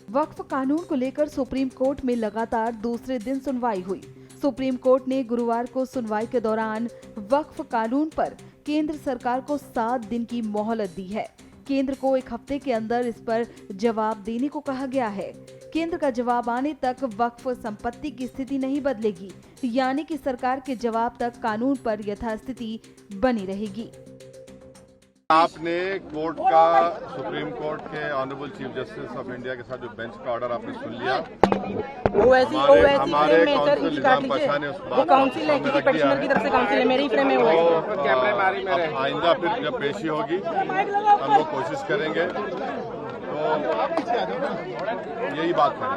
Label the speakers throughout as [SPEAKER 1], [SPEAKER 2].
[SPEAKER 1] वक्फ कानून को लेकर सुप्रीम कोर्ट में लगातार दूसरे दिन सुनवाई हुई। सुप्रीम कोर्ट ने गुरुवार को सुनवाई के दौरान वक्फ कानून पर केंद्र सरकार को 7 दिन की मोहलत दी है। केंद्र को 1 हफ्ते के अंदर इस पर जवाब देने को कहा गया है। केंद्र का जवाब आने तक वक्फ संपत्ति की स्थिति नहीं बदलेगी, यानी कि सरकार के जवाब तक कानून पर यथास्थिति बनी रहेगी।
[SPEAKER 2] आपने कोर्ट का, सुप्रीम कोर्ट के honourable chief justice of India के साथ जो बेंच का ऑर्डर आपने सुन लिया, हमारे काउंसिल निजाम पाशा ने
[SPEAKER 3] वो काउंसिल है, किसी पेटिशनर की तरफ से काउंसिल है, मेरे ही फ्रेम है वो।
[SPEAKER 2] आइंदा फिर जब पेशी होगी हम लोग कोशिश करेंगे, तो यही बात है।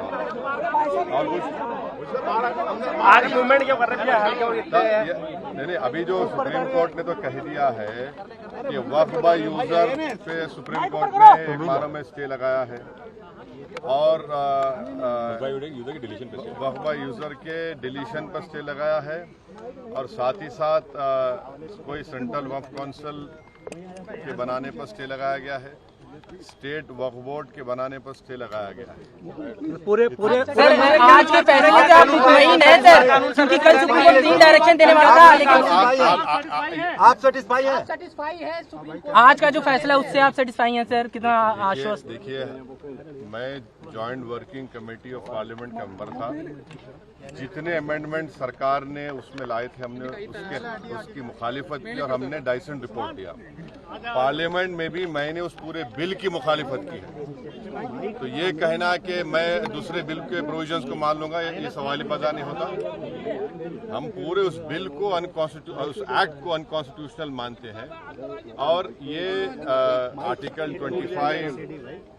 [SPEAKER 2] और कुछ
[SPEAKER 3] आज मूवमेंट क्यों कर रहे हैं?
[SPEAKER 2] नहीं, अभी जो सुप्रीम कोर्ट ने तो कह दिया है कि वक्फ बाय यूजर पे सुप्रीम कोर्ट ने 1 माह में स्टे लगाया है और वक्फ बाय यूजर के डिलीशन पर स्टे लगाया है और साथ ही साथ कोई सेंट्रल वक्फ काउंसिल के बनाने पर स्टे लगाया गया है, स्टेट वक्फ बोर्ड के बनाने पर स्टे लगाया गया है।
[SPEAKER 3] पूरे सर, आज के फैसले से आप मुतमईन हैं सर, क्योंकि कल सुप्रीम कोर्ट 3 डायरेक्शन देने वाला था, लेकिन
[SPEAKER 4] आप सेटिस्फाई है?
[SPEAKER 3] आज का जो फैसला उससे आप सेटिस्फाई हैं सर? कितना आश्वस्त?
[SPEAKER 2] देखिए, मैं joint working committee of parliament का मेंबर था। जितने अमेंडमेंट सरकार ने उसमें लाए थे, हमने उसकी मुखालिफत की और हमने डाइसेंट रिपोर्ट दिया। पार्लियामेंट में भी मैंने उस पूरे बिल की मुखालिफत की है। तो ये कहना कि मैं दूसरे बिल के प्रोविजंस को मान लूंगा, ये सवाल पैदा नहीं होता। हम पूरे उस बिल को उस एक्ट को अनकॉन्स्टिट्यूशनल मानते हैं और ये आर्टिकल 25,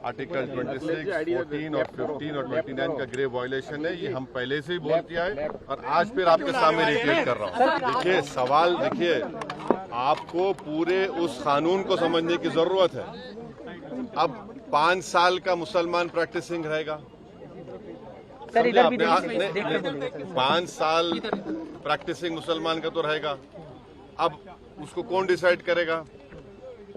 [SPEAKER 2] आर्टिकल 26, 14 और 15 और 29 का ग्रेव वायलेशन है। ये हम पहले से ही बोल किया है और आज फिर आपके सामने रिपीट कर रहा हूँ। देखिए, सवाल देखिए, आपको पूरे उस कानून को समझने की जरूरत है। अब 5 साल का मुसलमान प्रैक्टिसिंग रहेगा, 5 साल प्रैक्टिसिंग मुसलमान का तो रहेगा। अब उसको कौन डिसाइड करेगा?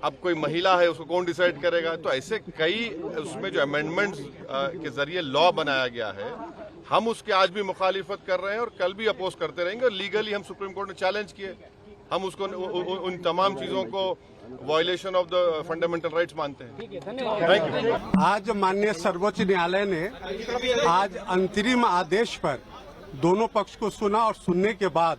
[SPEAKER 2] अब कोई महिला है, उसको कौन डिसाइड करेगा? तो ऐसे कई उसमें जो अमेंडमेंट्स के जरिए लॉ बनाया गया है, हम उसके आज भी मुखालिफत कर रहे हैं और कल भी अपोज करते रहेंगे। और लीगली हम सुप्रीम कोर्ट ने चैलेंज किए, हम उसको उन तमाम चीजों को violation of the fundamental rights मानते हैं। Thank you.
[SPEAKER 4] आज माननीय सर्वोच्च न्यायालय ने आज अंतरिम आदेश पर दोनों पक्ष को सुना और सुनने के बाद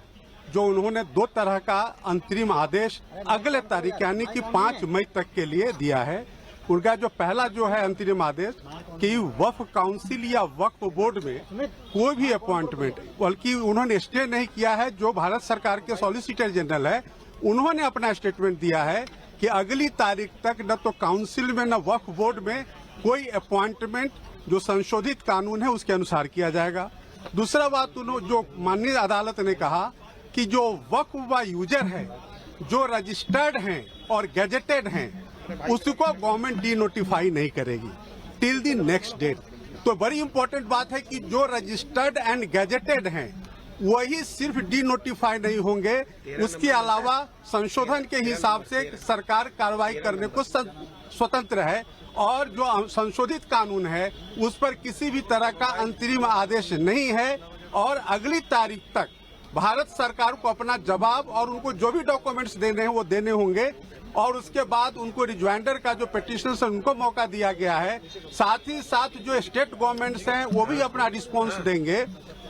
[SPEAKER 4] जो उन्होंने 2 तरह का अंतरिम आदेश अगले तारीख यानी कि 5 मई तक के लिए दिया है। उनका जो पहला जो है अंतरिम आदेश कि वक्फ काउंसिल या वक्फ बोर्ड में कोई भी अपॉइंटमेंट, बल्कि उन्होंने स्टे नहीं किया है। जो भारत सरकार के सॉलिसिटर जनरल है, उन्होंने अपना स्टेटमेंट दिया है कि अगली तारीख तक न तो काउंसिल में न वक्फ बोर्ड में कोई अपॉइंटमेंट जो संशोधित कानून है उसके अनुसार किया जाएगा। दूसरा बात उन्होंने जो माननीय अदालत ने कहा कि जो वक्फ बाय यूजर है, जो रजिस्टर्ड हैं और गैजेटेड हैं, उसको गवर्नमेंट डी नोटिफाई नहीं करेगी टिल द नेक्स्ट डेट। तो बड़ी इंपॉर्टेंट बात है कि जो रजिस्टर्ड एंड गैजेटेड हैं वही सिर्फ डी नोटिफाई नहीं होंगे, उसके अलावा संशोधन के हिसाब से सरकार कार्रवाई करने को स्वतंत्र है और जो संशोधित कानून है उस पर किसी भी तरह का अंतरिम आदेश नहीं है। और अगली तारीख तक भारत सरकार को अपना जवाब और उनको जो भी डॉक्यूमेंट्स देने हैं वो देने होंगे और उसके बाद उनको रिज्वाइंडर का जो पिटिशनर्स है उनको मौका दिया गया है। साथ ही साथ जो स्टेट गवर्नमेंट्स हैं वो भी अपना रिस्पॉन्स देंगे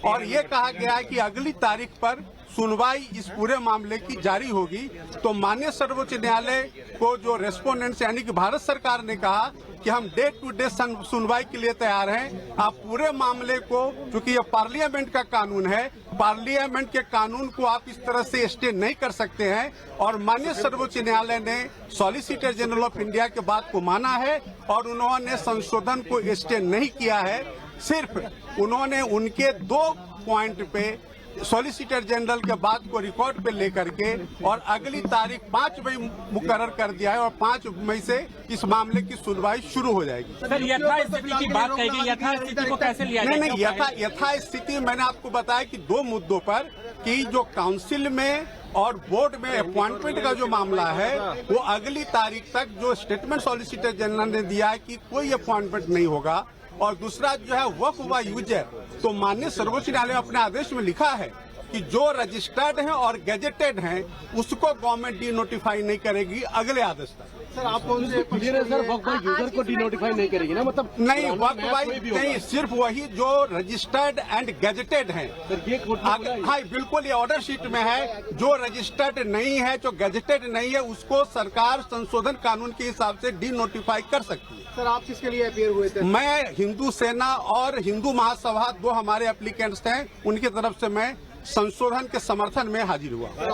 [SPEAKER 4] और ये कहा गया है कि अगली तारीख पर सुनवाई इस पूरे मामले की जारी होगी। तो माननीय सर्वोच्च न्यायालय को जो रेस्पोंडेंट्स यानी कि भारत सरकार ने कहा कि हम डे टू डे सुनवाई के लिए तैयार हैं। आप पूरे मामले को, चूंकि ये पार्लियामेंट का कानून है, पार्लियामेंट के कानून को आप इस तरह से स्टे नहीं कर सकते हैं। और माननीय सर्वोच्च न्यायालय ने सॉलिसिटर जनरल ऑफ इंडिया के बात को माना है और उन्होंने संशोधन को स्टे नहीं किया है। सिर्फ उन्होंने उनके 2 पॉइंट पे सॉलिसिटर जनरल के बात को रिकॉर्ड पे लेकर के और अगली तारीख 5 मई मुकर्रर कर दिया है और 5 मई से इस मामले की सुनवाई शुरू हो जाएगी।
[SPEAKER 3] सर, यथास्थिति की बात कही गई, यथास्थिति को कैसे लिया जाए?
[SPEAKER 4] नहीं, यथास्थिति मैंने आपको बताया कि 2 मुद्दों पर कि जो काउंसिल में और बोर्ड में अपॉइंटमेंट का जो मामला है वो अगली तारीख तक जो स्टेटमेंट सॉलिसिटर जनरल ने दिया है कि कोई अपॉइंटमेंट नहीं होगा और दूसरा जो है वक्फ व यूजर, तो माननीय सर्वोच्च न्यायालय ने अपने आदेश में लिखा है कि जो रजिस्टर्ड हैं और गेजेटेड हैं उसको गवर्नमेंट डी नोटिफाई नहीं करेगी अगले आदेश तक।
[SPEAKER 5] सर आप कौन से क्लियर है सर, वक्फ बाई यूजर को डिनोटिफाई नहीं करेगी ना, मतलब
[SPEAKER 4] नहीं वक्फ बाई नहीं, सिर्फ वही जो रजिस्टर्ड एंड गेजेटेड हैं।
[SPEAKER 5] सर ये कोर्ट ने बोला है।
[SPEAKER 4] हाँ बिल्कुल, ये ऑर्डर शीट में है। जो रजिस्टर्ड नहीं है, जो गेजेटेड नहीं है, उसको सरकार संशोधन कानून के हिसाब से डी नोटिफाई कर सकती है।
[SPEAKER 5] सर आप किसके लिए अपियर हुए थे?
[SPEAKER 4] मैं हिंदू सेना और हिंदू महासभा, दो हमारे एप्लीकेंट्स हैं, उनकी तरफ से मैं संशोधन के समर्थन में हाजिर हुआ।